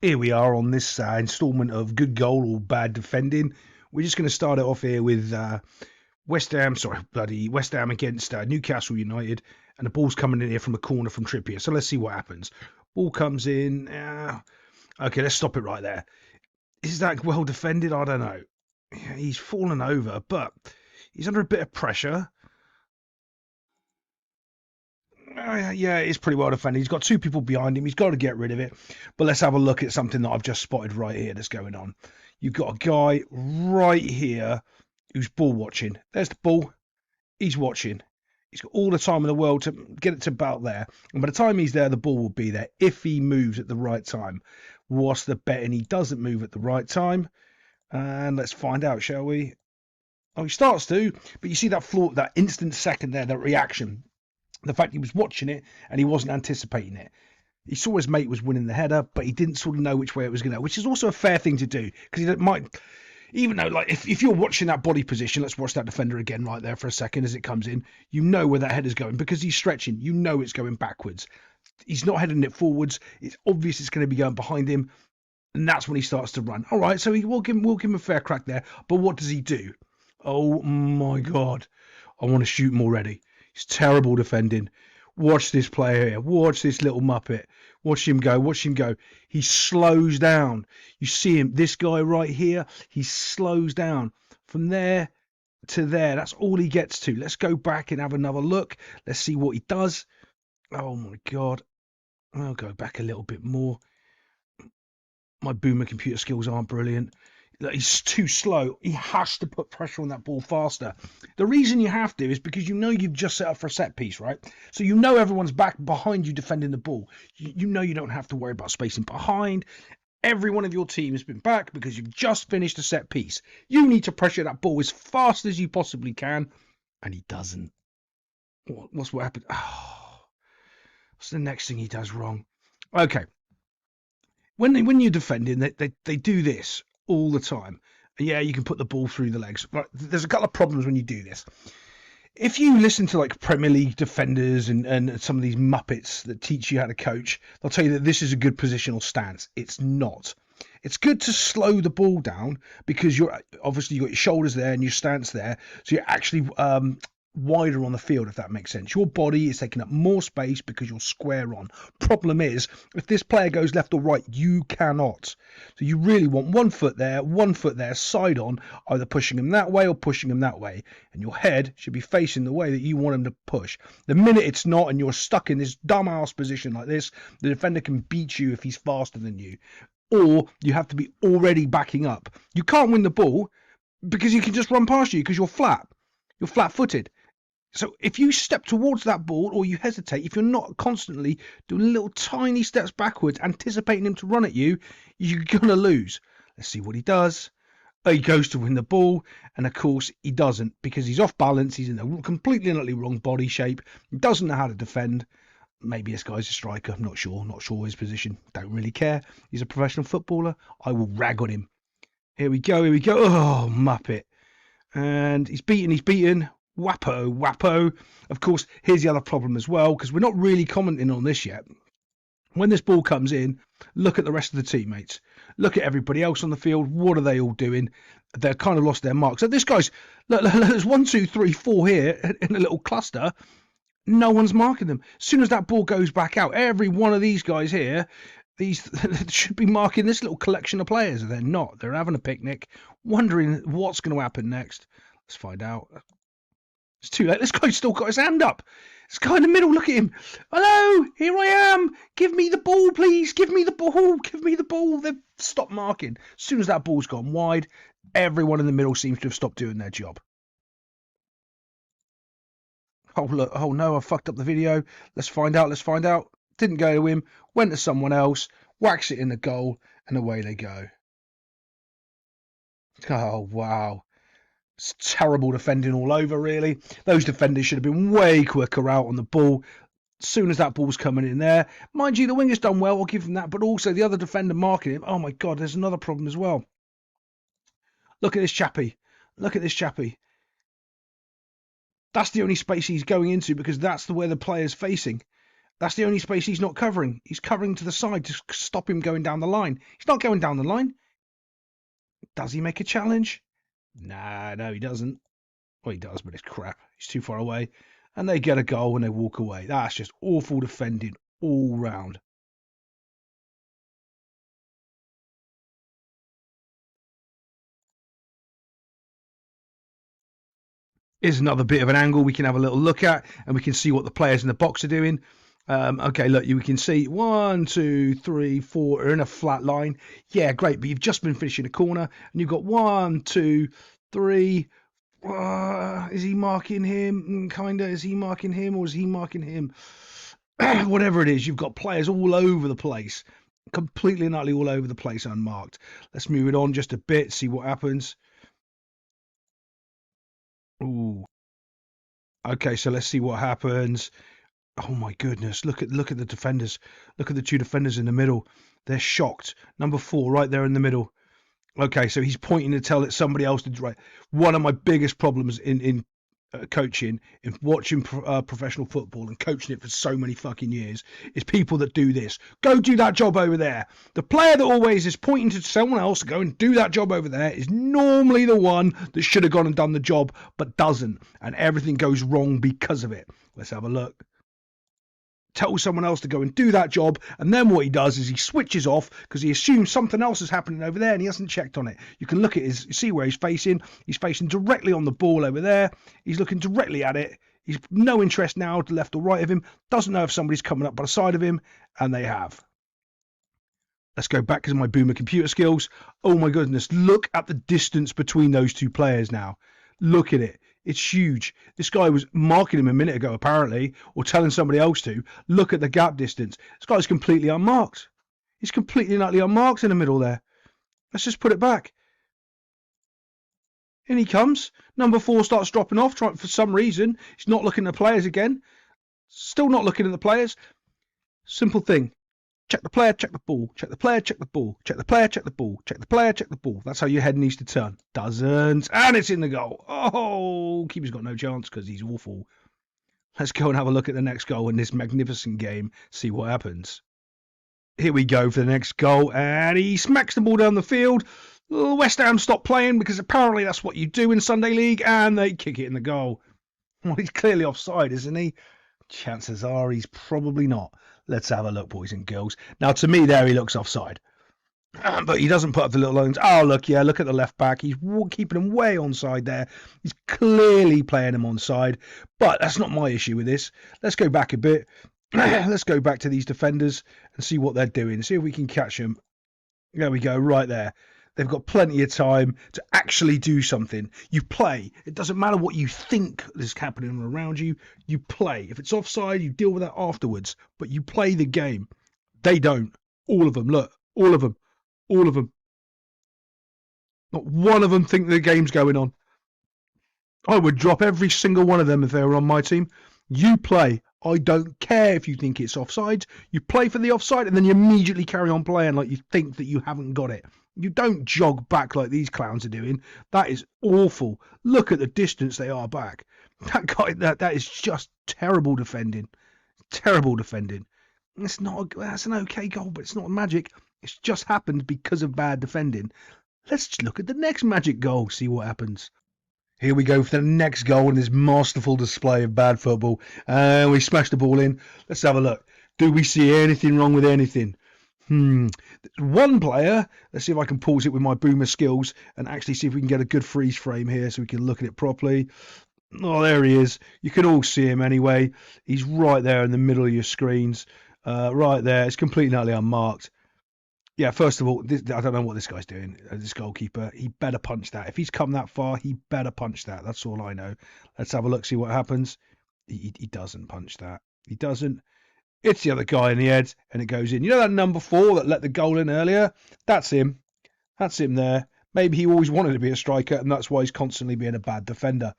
Here we are on this instalment of good goal or bad defending. We're just going to start it off here with West Ham against Newcastle United, and the ball's coming in here from a corner from Trippier. So let's see what happens. Ball comes in. Okay, let's stop it right there. Is that well defended? I don't know. He's fallen over, but he's under a bit of pressure. Yeah, it's pretty well defended. He's got two people behind him. He's got to get rid of it. But let's have a look at something that I've just spotted right here that's going on. You've got a guy right here who's ball watching. There's the ball. He's watching. He's got all the time in the world to get it to about there. And by the time he's there, the ball will be there if he moves at the right time. What's the bet? And he doesn't move at the right time. And let's find out, shall we? Oh, he starts to, but you see that floor, that instant second there, that reaction. The fact he was watching it and he wasn't anticipating it. He saw his mate was winning the header, but he didn't sort of know which way it was going to go, which is also a fair thing to do, because he might, even though, like, if you're watching that body position, let's watch that defender again right there for a second as it comes in. You know where that header's going because he's stretching. You know it's going backwards. He's not heading it forwards. It's obvious it's going to be going behind him, and that's when he starts to run. All right, so we'll give him a fair crack there, but what does he do? Oh my God, I want to shoot him already. It's terrible defending. Watch this player here. Watch this little muppet. Watch him go. Watch him go. He slows down. You see him. This guy right here, he slows down. From there to there, that's all he gets to. Let's go back and have another look. Let's see what he does. Oh, my God. I'll go back a little bit more. My boomer computer skills aren't brilliant. He's too slow. He has to put pressure on that ball faster. The reason you have to is because you know you've just set up for a set piece, right? So you know everyone's back behind you defending the ball. You know you don't have to worry about spacing behind. Every one of your team has been back because you've just finished a set piece. You need to pressure that ball as fast as you possibly can, and he doesn't. What happened? Oh, what's the next thing he does wrong? Okay. When you're defending, they do this all the time. Yeah, you can put the ball through the legs. But there's a couple of problems when you do this. If you listen to like Premier League defenders and some of these muppets that teach you how to coach, they'll tell you that this is a good positional stance. It's not. It's good to slow the ball down because you've got your shoulders there and your stance there, so you're actually wider on the field, if that makes sense. Your body is taking up more space because you're square on. Problem is, if this player goes left or right, you cannot. So you really want 1 foot there, side on, either pushing him that way or pushing him that way. And your head should be facing the way that you want him to push. The minute it's not and you're stuck in this dumbass position like this, the defender can beat you if he's faster than you. Or you have to be already backing up. You can't win the ball because he can just run past you because you're flat. You're flat-footed. So if you step towards that ball or you hesitate, if you're not constantly doing little tiny steps backwards, anticipating him to run at you, you're going to lose. Let's see what he does. He goes to win the ball, and of course he doesn't because he's off balance. He's in a completely and utterly wrong body shape. He doesn't know how to defend. Maybe this guy's a striker. I'm not sure. Not sure his position. Don't really care. He's a professional footballer. I will rag on him. Here we go. Here we go. Oh, muppet. And he's beaten. Wappo. Of course, here's the other problem as well, because we're not really commenting on this yet. When this ball comes in, look at the rest of the teammates. Look at everybody else on the field. What are they all doing? They're kind of lost their mark. So this guy's, look, there's 1, 2, 3, 4 here in a little cluster. No one's marking them. As soon as that ball goes back out, every one of these guys here, these should be marking this little collection of players. They're not. They're having a picnic, wondering what's going to happen next. Let's find out. It's too late. This guy's still got his hand up. This guy in the middle, look at him. Hello, here I am. Give me the ball, please. Give me the ball. Give me the ball. They've stopped marking. As soon as that ball's gone wide, everyone in the middle seems to have stopped doing their job. Oh, look. Oh, no, I fucked up the video. Let's find out. Didn't go to him. Went to someone else. Whacks it in the goal, and away they go. Oh, wow. It's terrible defending all over, really. Those defenders should have been way quicker out on the ball. As soon as that ball's coming in there. Mind you, the winger's done well, I'll give him that. But also the other defender marking him. Oh, my God, there's another problem as well. Look at this chappie. That's the only space he's going into because that's where the player's facing. That's the only space he's not covering. He's covering to the side to stop him going down the line. He's not going down the line. Does he make a challenge? Nah, no, he doesn't. Well, he does, but it's crap. He's too far away. And they get a goal and they walk away. That's just awful defending all round. Here's another bit of an angle we can have a little look at, and we can see what the players in the box are doing. Okay, look, you can see 1, 2, 3, 4 are in a flat line. Yeah, great, but you've just been finishing a corner, and you've got 1, 2, 3. Is he marking him? Kinda. Is he marking him, or is he marking him? Whatever it is, you've got players all over the place, completely and utterly all over the place, unmarked. Let's move it on just a bit, see what happens. Ooh. Okay, so let's see what happens. Oh my goodness! Look at the defenders. Look at the two defenders in the middle. They're shocked. Number 4, right there in the middle. Okay, so he's pointing to tell it somebody else to right. One of my biggest problems in coaching, in watching professional football and coaching it for so many fucking years, is people that do this. Go do that job over there. The player that always is pointing to someone else to go and do that job over there is normally the one that should have gone and done the job but doesn't, and everything goes wrong because of it. Let's have a look. Tell someone else to go and do that job, and then what he does is he switches off because he assumes something else is happening over there and he hasn't checked on it. You can look at his, see where he's facing directly on the ball over there. He's looking directly at it. He's no interest now to left or right of him, doesn't know if somebody's coming up by the side of him, and they have. Let's go back to my boomer computer skills. Oh my goodness, look at the distance between those two players now. Look at it. It's huge. This guy was marking him a minute ago, apparently, or telling somebody else to. Look at the gap distance. This guy's completely unmarked. He's completely and utterly unmarked in the middle there. Let's just put it back. In he comes. Number 4 starts dropping off for some reason. He's not looking at the players again. Still not looking at the players. Simple thing. Check the player, check the ball. Check the player, check the ball. Check the player, check the ball. Check the player, check the ball. That's how your head needs to turn. Doesn't. And it's in the goal. Oh, keeper's got no chance because he's awful. Let's go and have a look at the next goal in this magnificent game. See what happens. Here we go for the next goal. And he smacks the ball down the field. West Ham stop playing because apparently that's what you do in Sunday League. And they kick it in the goal. Well, he's clearly offside, isn't he? Chances are he's probably not. Let's have a look, boys and girls. Now, to me, there he looks offside. But he doesn't put up the little lines. Oh, look, yeah, look at the left back. He's keeping him way onside there. He's clearly playing him onside. But that's not my issue with this. Let's go back a bit. Let's go back to these defenders and see what they're doing. See if we can catch them. There we go, right there. They've got plenty of time to actually do something. You play. It doesn't matter what you think is happening around you. You play. If it's offside, you deal with that afterwards. But you play the game. They don't. All of them. Look. All of them. All of them. Not one of them think the game's going on. I would drop every single one of them if they were on my team. You play. I don't care if you think it's offside. You play for the offside and then you immediately carry on playing like you think that you haven't got it. You don't jog back like these clowns are doing. That is awful. Look at the distance they are back. That guy, that is just terrible defending. Terrible defending. That's an okay goal, but it's not magic. It's just happened because of bad defending. Let's look at the next magic goal, see what happens. Here we go for the next goal in this masterful display of bad football. And we smash the ball in. Let's have a look. Do we see anything wrong with anything? One player. Let's see if I can pause it with my boomer skills and actually see if we can get a good freeze frame here so we can look at it properly. Oh, there he is. You can all see him anyway. He's right there in the middle of your screens. Right there. It's completely utterly unmarked. Yeah, first of all, I don't know what this guy's doing, this goalkeeper. He better punch that. If he's come that far, he better punch that. That's all I know. Let's have a look, see what happens. He doesn't punch that. He doesn't. It's the other guy in the head, and it goes in. You know that number 4 that let the goal in earlier? That's him. That's him there. Maybe he always wanted to be a striker, and that's why he's constantly being a bad defender.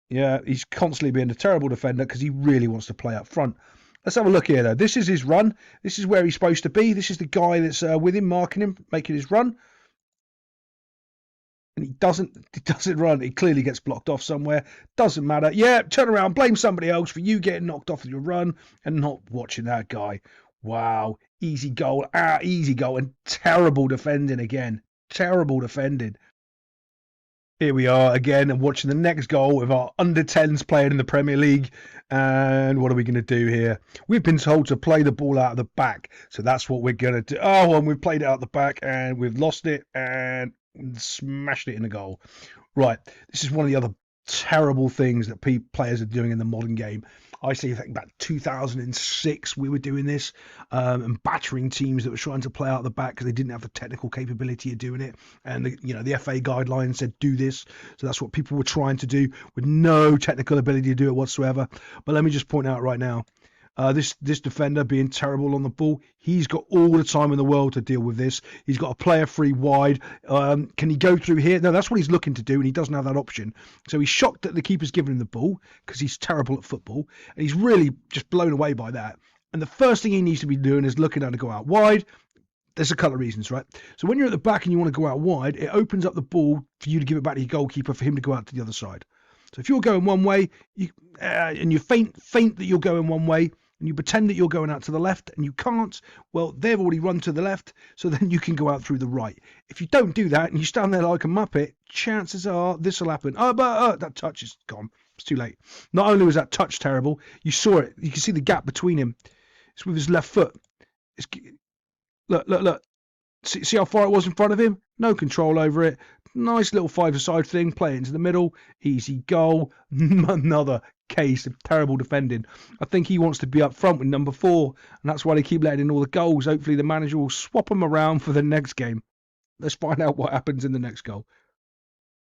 Yeah, he's constantly being a terrible defender because he really wants to play up front. Let's have a look here, though. This is his run. This is where he's supposed to be. This is the guy that's with him, marking him, making his run. and he doesn't run. He clearly gets blocked off somewhere. Doesn't matter. Yeah, turn around, blame somebody else for you getting knocked off your run and not watching that guy. Wow, easy goal, easy goal, and terrible defending again. Terrible defending. Here we are again and watching the next goal with our under 10s playing in the Premier League. And what are we going to do here? We've been told to play the ball out of the back. So that's what we're going to do. Oh, and we've played it out the back and we've lost it and smashed it in the goal. Right. This is one of the other terrible things that players are doing in the modern game. I think about 2006 we were doing this and battering teams that were trying to play out the back because they didn't have the technical capability of doing it. And the FA guidelines said do this, so that's what people were trying to do with no technical ability to do it whatsoever. But let me just point out right now, this defender being terrible on the ball, he's got all the time in the world to deal with this. He's got a player free wide. Can he go through here? No, that's what he's looking to do, and he doesn't have that option. So he's shocked that the keeper's given him the ball because he's terrible at football, and he's really just blown away by that. And the first thing he needs to be doing is looking how to go out wide. There's a couple of reasons, right? So when you're at the back and you want to go out wide, it opens up the ball for you to give it back to your goalkeeper for him to go out to the other side. So if you're going one way, and you feint that you're going one way, and you pretend that you're going out to the left and you can't, well, they've already run to the left, so then you can go out through the right. If you don't do that and you stand there like a muppet, chances are this will happen. But that touch is gone. It's too late. Not only was that touch terrible, you saw it. You can see the gap between him. It's with his left foot. Look. See how far it was in front of him? No control over it. Nice little five-a-side thing. Play it into the middle. Easy goal. Another case of terrible defending. I think he wants to be up front with number 4, and that's why they keep letting in all the goals. Hopefully the manager will swap them around for the next game. Let's find out what happens in the next goal.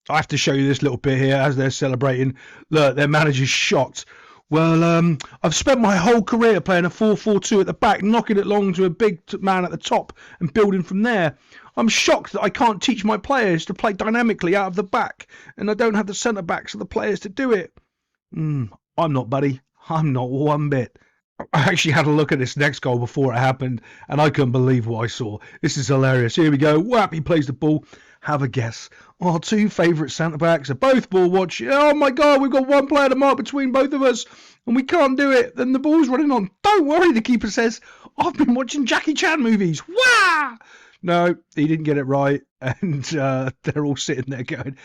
I have to show you this little bit here as they're celebrating. Look, their manager's shocked. Well, I've spent my whole career playing a 4-4-2 at the back, knocking it long to a big man at the top and building from there. I'm shocked that I can't teach my players to play dynamically out of the back, and I don't have the centre-backs or the players to do it. I'm not, buddy. I'm not one bit. I actually had a look at this next goal before it happened, and I couldn't believe what I saw. This is hilarious. Here we go. Whap, he plays the ball. Have a guess. Our 2 favourite centre-backs are both ball watching. Oh, my God, we've got one player to mark between both of us, and we can't do it. Then the ball's running on. Don't worry, the keeper says. I've been watching Jackie Chan movies. Wah! No, he didn't get it right, and they're all sitting there going...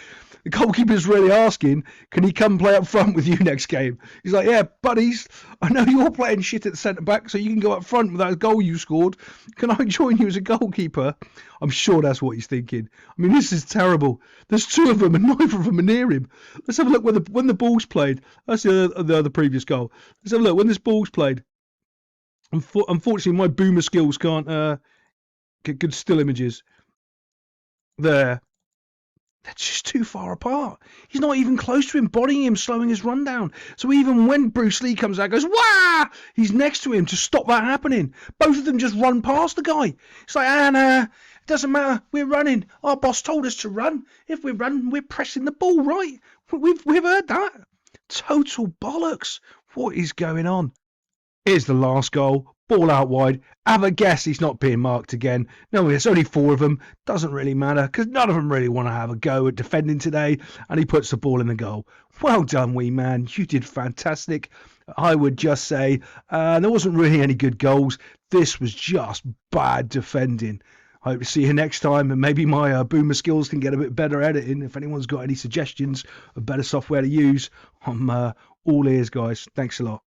The goalkeeper's really asking, can he come play up front with you next game? He's like, yeah, buddies, I know you're playing shit at centre-back, so you can go up front with that goal you scored. Can I join you as a goalkeeper? I'm sure that's what he's thinking. I mean, this is terrible. There's 2 of them, and neither of them are near him. Let's have a look when the ball's played. That's the previous goal. Let's have a look when this ball's played. Unfortunately, my boomer skills can't get good still images. There. They're just too far apart. He's not even close to him, bodying him, slowing his run down. So even when Bruce Lee comes out, goes, wah! He's next to him to stop that happening. Both of them just run past the guy. It's like, it doesn't matter. We're running. Our boss told us to run. If we run, we're pressing the ball, right? We've heard that. Total bollocks. What is going on? Here's the last goal. Ball out wide. Have a guess he's not being marked again. No, it's only 4 of them. Doesn't really matter because none of them really want to have a go at defending today. And he puts the ball in the goal. Well done, wee man. You did fantastic. I would just say there wasn't really any good goals. This was just bad defending. I hope to see you next time, and maybe my boomer skills can get a bit better editing. If anyone's got any suggestions of better software to use, I'm all ears, guys. Thanks a lot.